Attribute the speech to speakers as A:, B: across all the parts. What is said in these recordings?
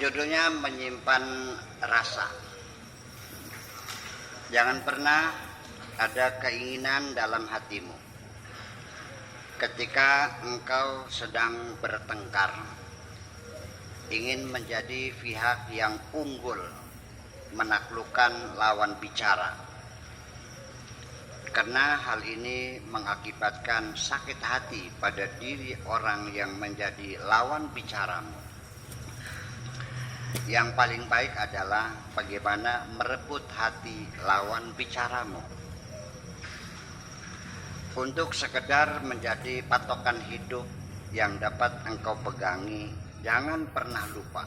A: Judulnya menyimpan rasa. Jangan pernah ada keinginan dalam hatimu ketika engkau sedang bertengkar, ingin menjadi pihak yang unggul, menaklukkan lawan bicara. Karena hal ini mengakibatkan sakit hati pada diri orang yang menjadi lawan bicaramu. Yang paling baik adalah bagaimana merebut hati lawan bicaramu. Untuk sekedar menjadi patokan hidup yang dapat engkau pegangi, jangan pernah lupa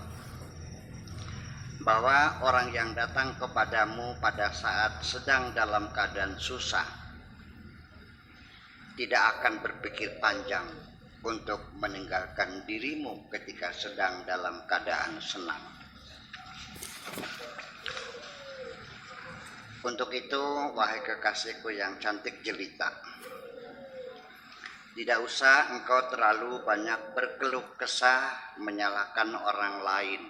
A: bahwa orang yang datang kepadamu pada saat sedang dalam keadaan susah tidak akan berpikir panjang untuk meninggalkan dirimu ketika sedang dalam keadaan senang. Untuk itu, wahai kekasihku yang cantik jelita, tidak usah engkau terlalu banyak berkeluh kesah menyalahkan orang lain.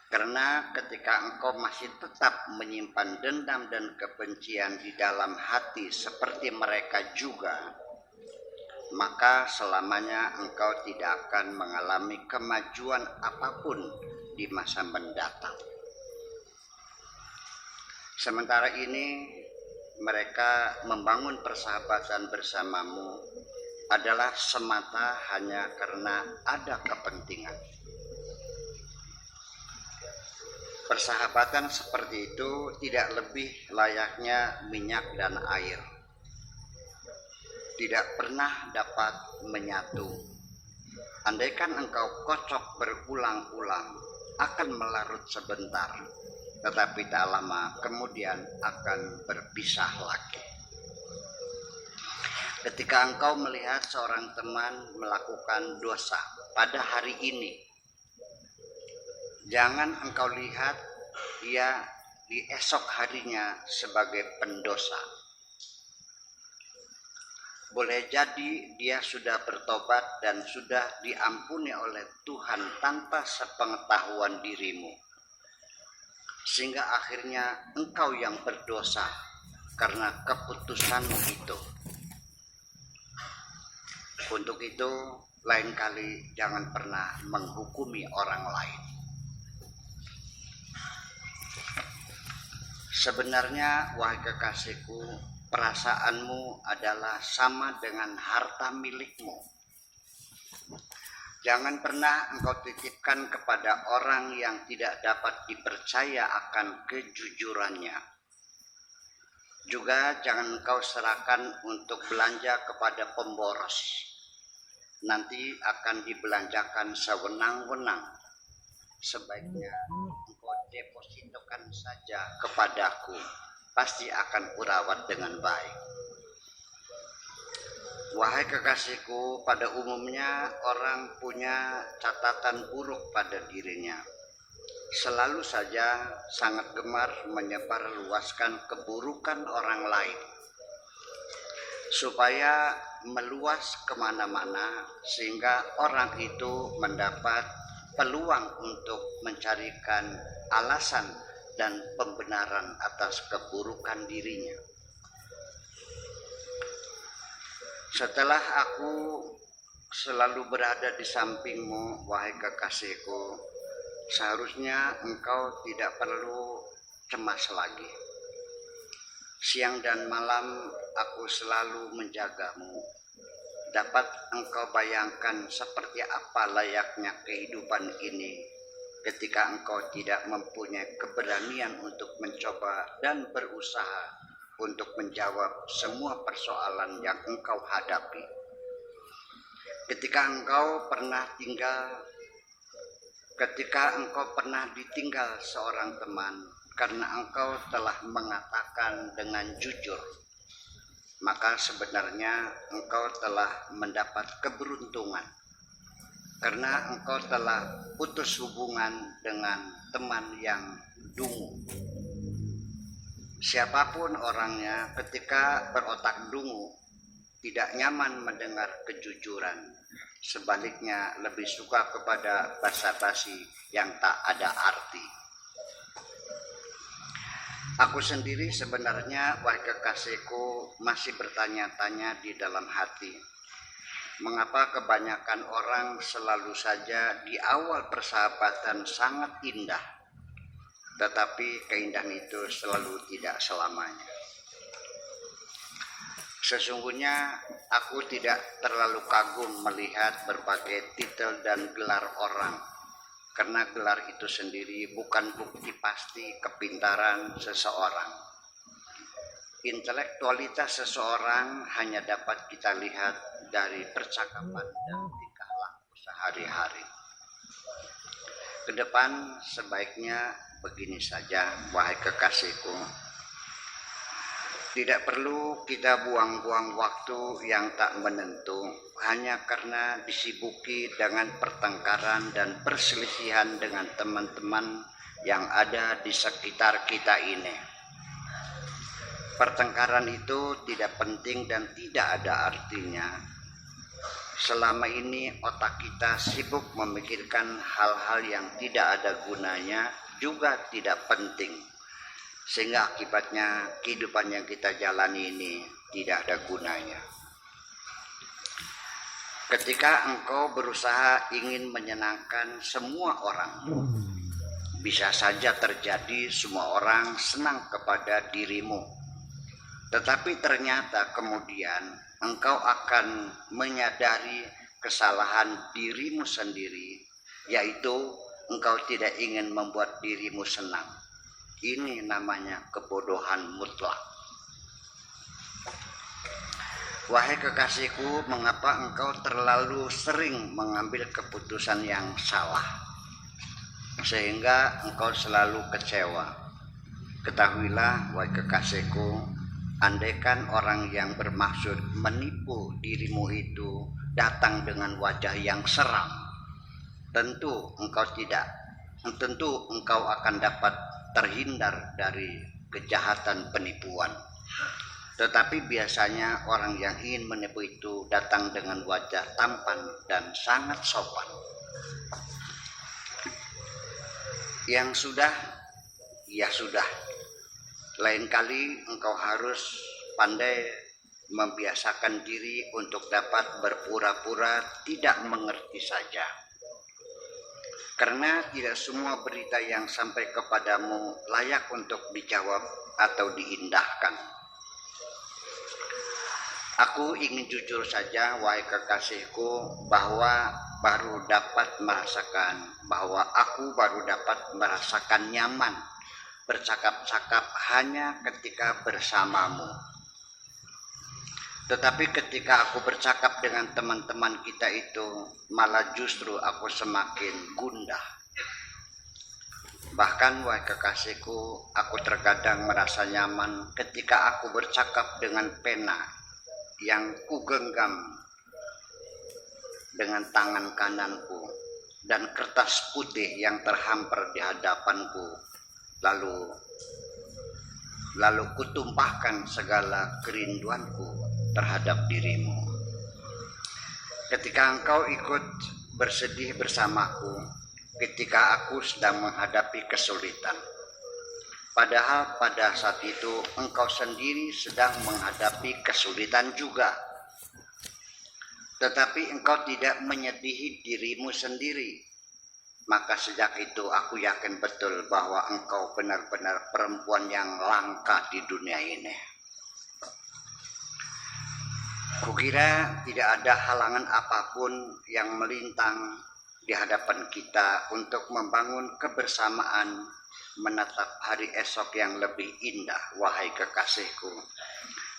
A: Karena ketika engkau masih tetap menyimpan dendam dan kebencian di dalam hati seperti mereka juga, maka selamanya engkau tidak akan mengalami kemajuan apapun di masa mendatang. Sementara ini mereka membangun persahabatan bersamamu adalah semata hanya karena ada kepentingan. Persahabatan seperti itu tidak lebih layaknya minyak dan air. Tidak pernah dapat menyatu. Andaikan engkau kocok berulang-ulang, akan melarut sebentar, tetapi tak lama kemudian akan berpisah lagi. Ketika engkau melihat seorang teman melakukan dosa pada hari ini, jangan engkau lihat dia di esok harinya sebagai pendosa. Boleh jadi dia sudah bertobat dan sudah diampuni oleh Tuhan tanpa sepengetahuan dirimu, sehingga akhirnya engkau yang berdosa karena keputusanmu itu. Untuk itu, lain kali jangan pernah menghukumi orang lain. Sebenarnya, wahai kekasihku, perasaanmu adalah sama dengan harta milikmu. Jangan pernah engkau titipkan kepada orang yang tidak dapat dipercaya akan kejujurannya. Juga jangan engkau serahkan untuk belanja kepada pemboros. Nanti akan dibelanjakan sewenang-wenang. Sebaiknya engkau depositokan saja kepadaku, pasti akan kurawat dengan baik. Wahai kekasihku, pada umumnya orang punya catatan buruk pada dirinya. Selalu saja sangat gemar menyebarluaskan keburukan orang lain, supaya meluas kemana-mana sehingga orang itu mendapat peluang untuk mencarikan alasan dan pembenaran atas keburukan dirinya. Setelah aku selalu berada di sampingmu, wahai kekasihku, seharusnya engkau tidak perlu cemas lagi. Siang dan malam aku selalu menjagamu. Dapat engkau bayangkan seperti apa layaknya kehidupan ini ketika engkau tidak mempunyai keberanian untuk mencoba dan berusaha untuk menjawab semua persoalan yang engkau hadapi. Ketika engkau pernah ditinggal seorang teman karena engkau telah mengatakan dengan jujur, maka sebenarnya engkau telah mendapat keberuntungan karena engkau telah putus hubungan dengan teman yang dungu. Siapapun orangnya, ketika berotak dungu, tidak nyaman mendengar kejujuran. Sebaliknya lebih suka kepada basa-basi yang tak ada arti. Aku sendiri sebenarnya, wahai kekasihku, masih bertanya-tanya di dalam hati. Mengapa kebanyakan orang selalu saja di awal persahabatan sangat indah, tetapi keindahan itu selalu tidak selamanya. Sesungguhnya aku tidak terlalu kagum melihat berbagai titel dan gelar orang, karena gelar itu sendiri bukan bukti pasti kepintaran seseorang. Intelektualitas seseorang hanya dapat kita lihat dari percakapan dan tingkah laku sehari-hari. Kedepan sebaiknya begini saja, wahai kekasihku. Tidak perlu kita buang-buang waktu yang tak menentu hanya karena disibuki dengan pertengkaran dan perselisihan dengan teman-teman yang ada di sekitar kita ini. Pertengkaran itu tidak penting dan tidak ada artinya. Selama ini otak kita sibuk memikirkan hal-hal yang tidak ada gunanya, juga tidak penting. Sehingga akibatnya kehidupan yang kita jalani ini tidak ada gunanya. Ketika engkau berusaha ingin menyenangkan semua orang, bisa saja terjadi semua orang senang kepada dirimu. Tetapi ternyata kemudian engkau akan menyadari kesalahan dirimu sendiri, yaitu engkau tidak ingin membuat dirimu senang. Ini namanya kebodohan mutlak. Wahai kekasihku, mengapa engkau terlalu sering mengambil keputusan yang salah, sehingga engkau selalu kecewa? Ketahuilah, wahai kekasihku, andaikan orang yang bermaksud menipu dirimu itu datang dengan wajah yang seram, tentu engkau akan dapat terhindar dari kejahatan penipuan. Tetapi biasanya orang yang ingin menipu itu datang dengan wajah tampan dan sangat sopan. Yang sudah, ya sudah. Lain kali engkau harus pandai membiasakan diri untuk dapat berpura-pura tidak mengerti saja. Karena tidak semua berita yang sampai kepadamu layak untuk dijawab atau diindahkan. Aku ingin jujur saja, wahai kekasihku, bahwa aku baru dapat merasakan nyaman bercakap-cakap hanya ketika bersamamu. Tetapi ketika aku bercakap dengan teman-teman kita itu, malah justru aku semakin gundah. Bahkan, wahai kekasihku, aku terkadang merasa nyaman ketika aku bercakap dengan pena yang kugenggam dengan tangan kananku dan kertas putih yang terhampar di hadapanku, lalu kutumpahkan segala kerinduanku terhadap dirimu. Ketika engkau ikut bersedih bersamaku, ketika aku sedang menghadapi kesulitan, padahal pada saat itu engkau sendiri sedang menghadapi kesulitan juga, tetapi engkau tidak menyedihi dirimu sendiri, maka sejak itu aku yakin betul bahwa engkau benar-benar perempuan yang langka di dunia ini. Kukira tidak ada halangan apapun yang melintang di hadapan kita untuk membangun kebersamaan, menatap hari esok yang lebih indah, wahai kekasihku.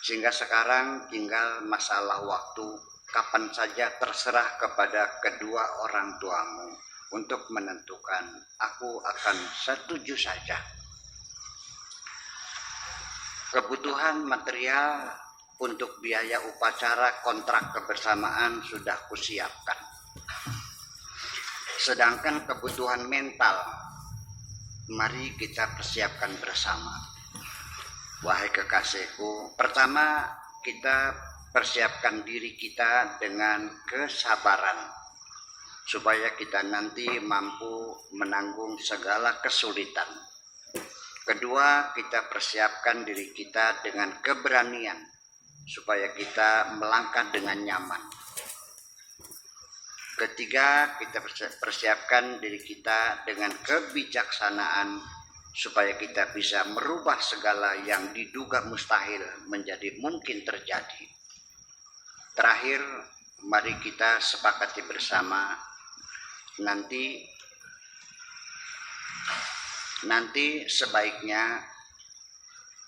A: Sehingga sekarang tinggal masalah waktu, kapan saja terserah kepada kedua orang tuamu untuk menentukan. Aku akan setuju saja. Kebutuhan material untuk biaya upacara kontrak kebersamaan sudah kusiapkan. Sedangkan kebutuhan mental, mari kita persiapkan bersama. Wahai kekasihku, pertama kita persiapkan diri kita dengan kesabaran, supaya kita nanti mampu menanggung segala kesulitan. Kedua, kita persiapkan diri kita dengan keberanian, supaya kita melangkah dengan nyaman. Ketiga, kita persiapkan diri kita dengan kebijaksanaan, supaya kita bisa merubah segala yang diduga mustahil menjadi mungkin terjadi. Terakhir, mari kita sepakati bersama, nanti sebaiknya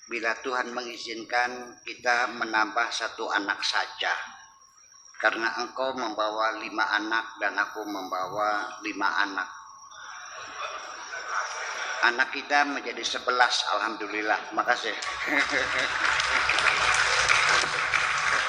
A: bila Tuhan mengizinkan kita menambah 1 anak saja, karena engkau membawa 5 anak dan aku membawa 5 anak. Anak kita menjadi 11, alhamdulillah. Makasih.